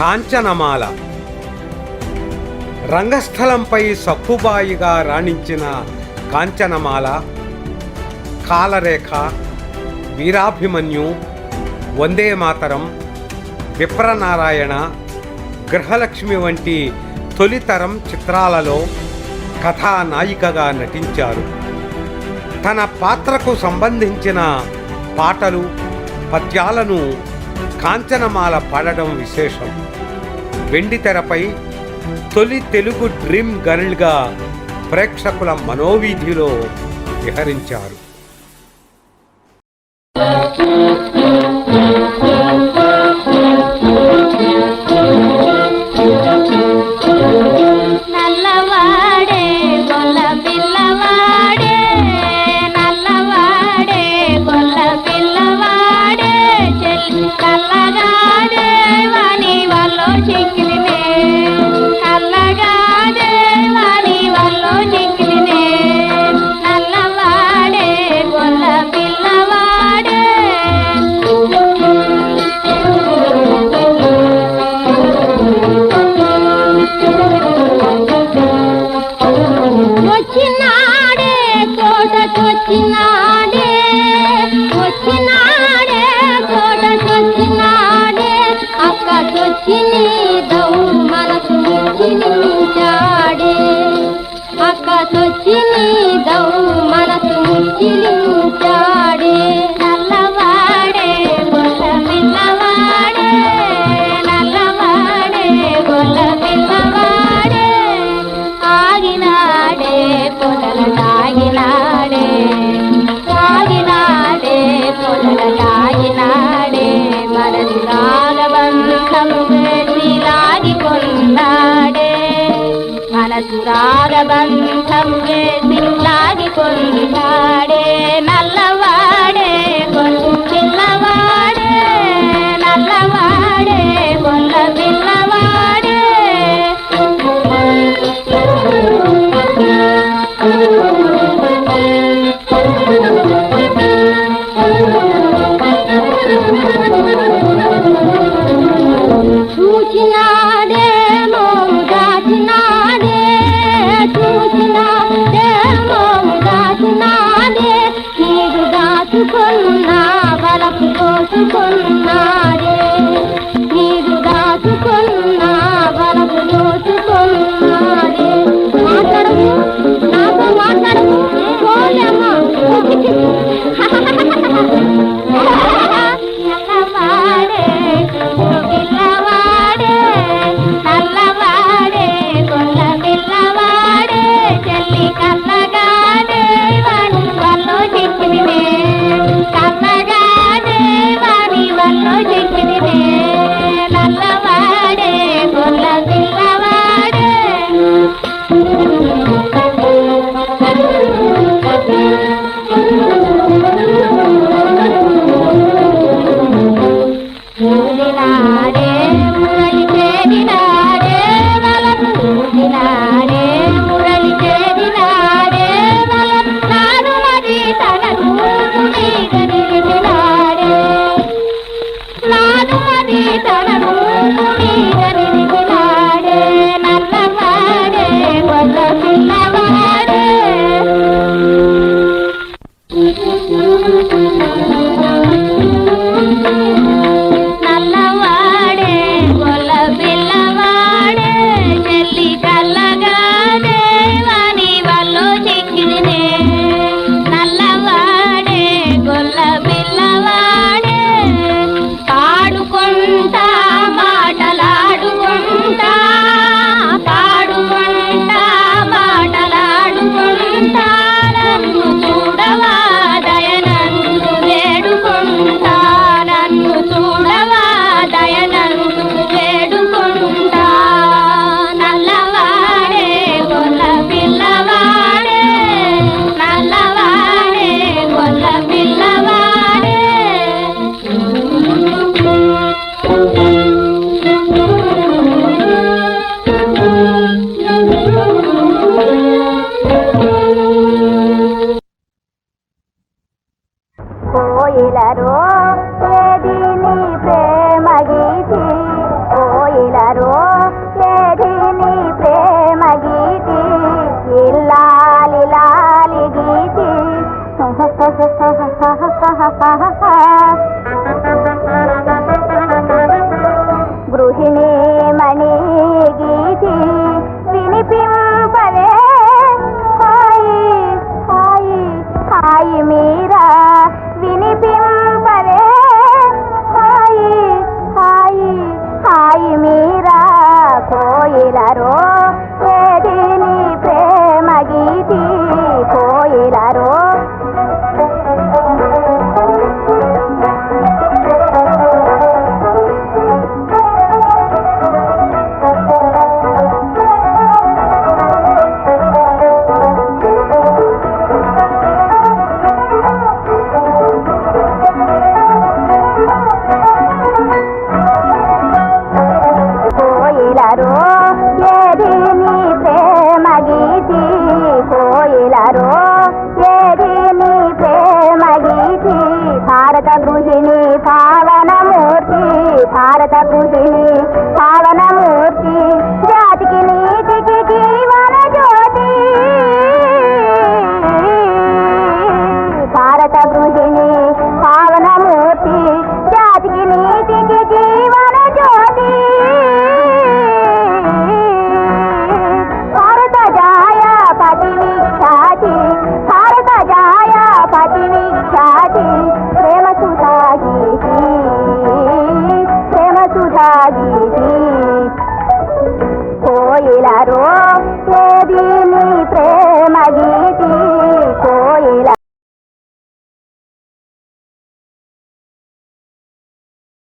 కాంచనమాల రంగస్థలంపై సక్కుబాయిగా రాణించిన కాంచనమాల, కాలరేఖ, వీరాభిమన్యు, వందే మాతరం, విప్రనారాయణ, గృహలక్ష్మి వంటి తొలితరం చిత్రాలలో కథానాయికగా నటించారు. తన పాత్రకు సంబంధించిన పాటలు, పద్యాలను కాంచనమాల పాడడం విశేషం. వెండితెరపై తొలి తెలుగు డ్రీమ్ గర్ల్గా ప్రేక్షకుల మనోవీధిలో విహరించారు. రాగబంధం వేసి లాగికొంటాడే నల్లవాడే పిల్లవాడే, నల్లవాడే కొల్ల పిల్లవాడే. చూచినాడే దాచుకున్నా బలకు దోచుకున్నాడే, నీరు దాచుకున్నా బలకు దోచుకున్నాడే. మాట్లాడము, నాతో మాట్లాడము, పోలేమ్మా. నల్లవాడే పిల్లవాడే, నల్లవాడే కొల్ల పిల్లవాడే, చెల్లి కల్లగాడే వాడు వాళ్ళు చెక్కినివే, కల్లగాడే వాడి వాళ్ళు చెక్కినివే. నల్లవాడే గృహిణి మణి గీతి వినిపింపవే హాయి హాయి హాయి మీరా వినిపింపవే హాయి హాయి హాయి మీరా కోయిలరో ఏది నీ ప్రేమ గీతి కోయిలరో కోయిలరో ఏది నీ ప్రేమ గీతి కోయిలరో ఏది నీ ప్రేమ గీతి భారత గృహిణి పావనమూర్తి భారత గృహిణి పావనమూర్తి జాతికి నీతికి జీవన జ్యోతి భారత గృహిణి పావనమూర్తి జాతికి నీతికి జీవన జ్యోతి భారత జాయ పతి విఖ్యాతి భారత జాయ పతి విఖ్యాతి ప్రేమ సుధా గీతి ప్రేమ సుధా గీతి కోయిలరో